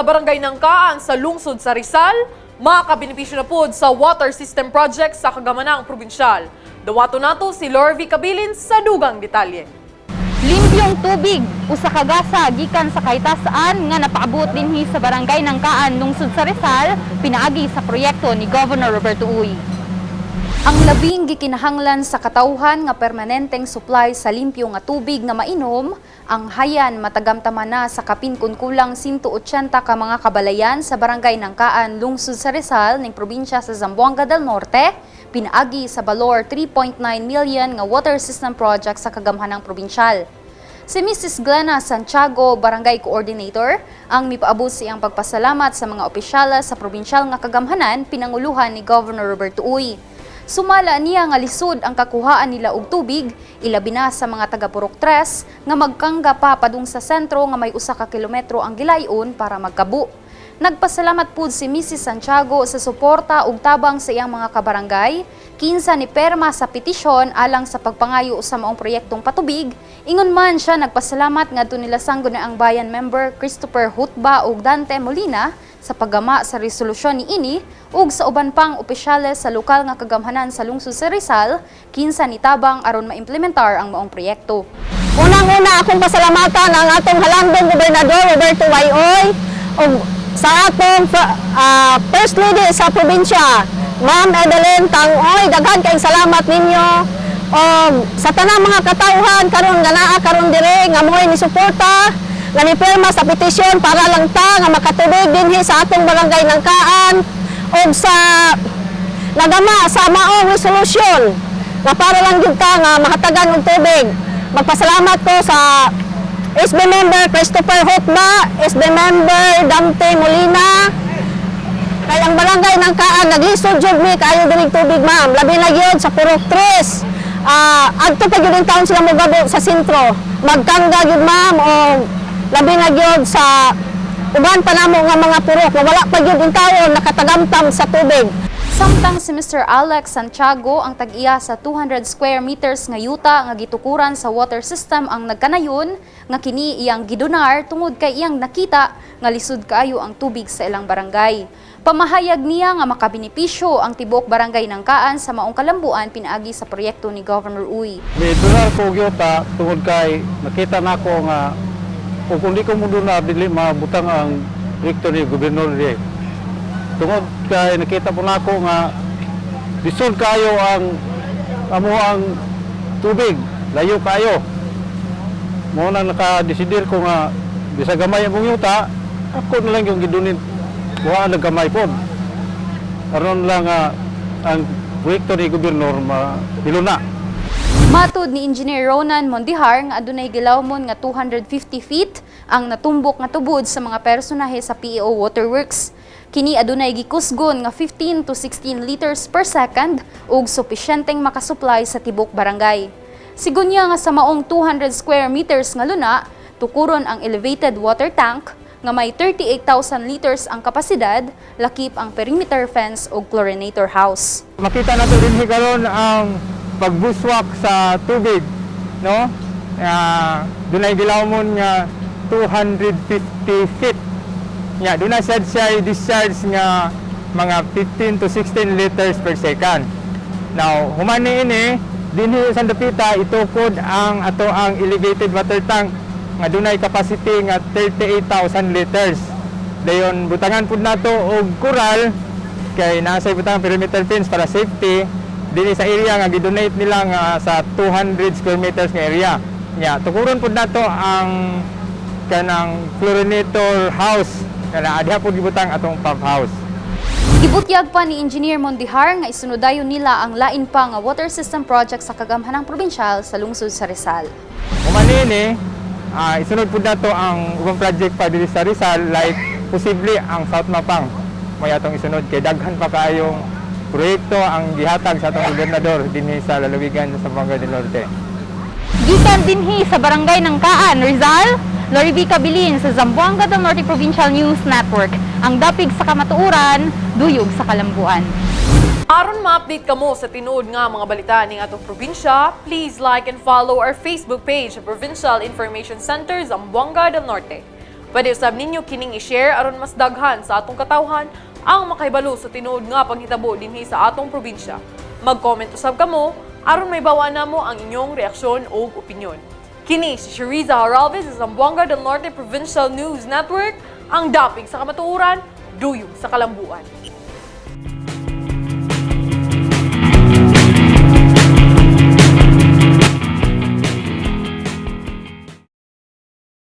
sa barangay Nangkaan sa lungsod sa Rizal, makabenepisyo na pod sa water system project sa Kagamanang Probinsyal. Dawato nato si Lorvy Cabilin sa dugang detalye. Limbyong tubig usa ka gasa gikan sa kahitasan nga napaabot dinhi sa barangay Nangkaan lungsod sa Rizal pinaagi sa proyekto ni Governor Roberto Uy. Ang labing gikinahanglan sa katawhan nga permanenteng supply sa limpyo nga tubig nga mainom, ang hayan matagamtaman na sa kapin kun kulang 180 ka mga kabalayan sa barangay Nangkaan lungsod sa Rizal ning probinsya sa Zamboanga del Norte, pinaagi sa balor 3.9 million nga water system project sa kagamhanang probinsyal. Si Mrs. Glenna Santiago, Barangay Coordinator, ang mipaabot siyang pagpasalamat sa mga opisyala sa probinsyal nga kagamhanan pinanguluhan ni Governor Roberto Uy. Sumala niya nga lisod ang kakuhaan nila og tubig, ilabi na sa mga taga Purok 3 nga magkangga pa padung sa sentro nga may 1 ka kilometro ang gilayon para magkabu. Nagpasalamat pud si Mrs. Santiago sa suporta ug tabang sa iyang mga kabarangay, kinsa ni perma sa petisyon alang sa pagpangayo sa maong proyektong patubig. Ingon man siya nagpasalamat ngadto nila sanggo na ang bayan member Christopher Hutba ug Dante Molina sa paggama sa resolusyon niini ug sa uban pang opisyales sa lokal nga kagamhanan sa lungsod sa Rizal, kinsa nitabang aron maimplementar ang maong proyekto. Unang-una akong pasalamatan ang atong halandong Gobernador Roberto Uy ug sa atong First Lady sa probinsya, Ma'am Edeline Tangoy. Daghan kayong salamat ninyo o sa tanang mga katawhan karon nga naa karon dire nga moy ni suporta nga ni perma sa petisyon para lang ta nga makatubig dinhi sa atong barangay Nangkaan o sa nagama sa maong resolusyon nga para lang gyud ta nga mahatagan og tubig. Magpasalamat ko sa SB member Christopher Hotba, SB member Dante Molina, kay ang barangay Nangkaan naglisod jud mi kayo dinig tubig, ma'am. Labi na gyud sa Purok 3. Adto pa gyud taon sila mogabo sa sentro. Magkangga gyud, ma'am, o labi na gyud sa uban pa namo nga mga purok nga wala pa gyud in taon nakatagamtam sa tubig. Samtang si Mr. Alex Santiago ang tag-iya sa 200 square meters nga yuta nga gitukuran sa water system ang nagkanayon nga kini iyang gidonar tungod kay iyang nakita nga lisod kaayo ang tubig sa ilang barangay. Pamahayag niya nga makabenepisyo ang tibok barangay Nangkaan sa maong kalambuan pinaagi sa proyekto ni Governor Uy. Donar ko yuta tungod kay nakita nako nga o kung di ko mo doon na dili mabutang ang proyekto ni Gobernador di. Tungod kay nakita po nako nga lisod kayo ang ang tubig, layo kayo. Mo na nakadesidir ko nga bisa gamay ang yuta, ako na lang yung gidunin buha nagkamay po. Aron lang ang proyekto ni Gobernador mahiluna. Matud ni Engineer Ronan Mondihar nga adunay gilawmon nga 250 feet ang natumbok nga tubod sa mga personahe sa PEO Waterworks. Kini adunay gikusgon nga 15 to 16 liters per second ug supisyenteng makasupply sa tibok barangay. Sigon niya nga sa maong 200 square meters nga luna, tukuron ang elevated water tank nga may 38,000 liters ang kapasidad, lakip ang perimeter fence ug chlorinator house. Makita nato dinhi karon ang pagbuswak sa tubig, no? Dunay gilawmon nga 250 feet. Nya dunay sad siya discharge nga mga 15 to 16 liters per second. Now, human ini dinhi sa dapita itukod ang ato ang elevated water tank nga dunay capacity nga 38,000 liters. Dayon butangan pud nato og coral kay nasa butang perimeter fence para safety dinhi sa area nga gidonate nila nga sa 200 square meters nga area. Nya tukuron pud nato ang kanang chlorinator house nga adha pud gibutang atong pump house. Gibutyag pa ni Engineer Mondihar nga isunodayon nila ang lain pa nga water system project sa kagamhanang probinsyal sa lungsod sa Rizal. Umanini, isunod pud nato ang ubang project pa diri sa Rizal like posible ang South Mapang. May atong isunod kay daghan pa kaayong proyekto ang gihatag sa atong gobernador dinhi sa lalawigan sa Zamboanga del Norte. Gikan dinhi sa barangay Nangkaan, Rizal, Lorvy Cabilin sa Zamboanga del Norte Provincial News Network. Ang dapig sa kamatuuran, duyog sa kalambuan. Aron ma-update kamo sa tinuod nga mga balita ning atong probinsya, please like and follow our Facebook page, Provincial Information Center Zamboanga del Norte. Pwede usab ninyo kining i-share aron mas daghan sa atong katawhan ang makahibalo sa tinuod nga panghitabo dinhi sa atong probinsya. Mag-comment usab kamo aron may bawa namo ang inyong reaksyon o opinyon. Kini si Shariza Haralvez sa Zamboanga del Norte Provincial News Network, ang dapig sa kamatuoran, duyong sa kalambuan.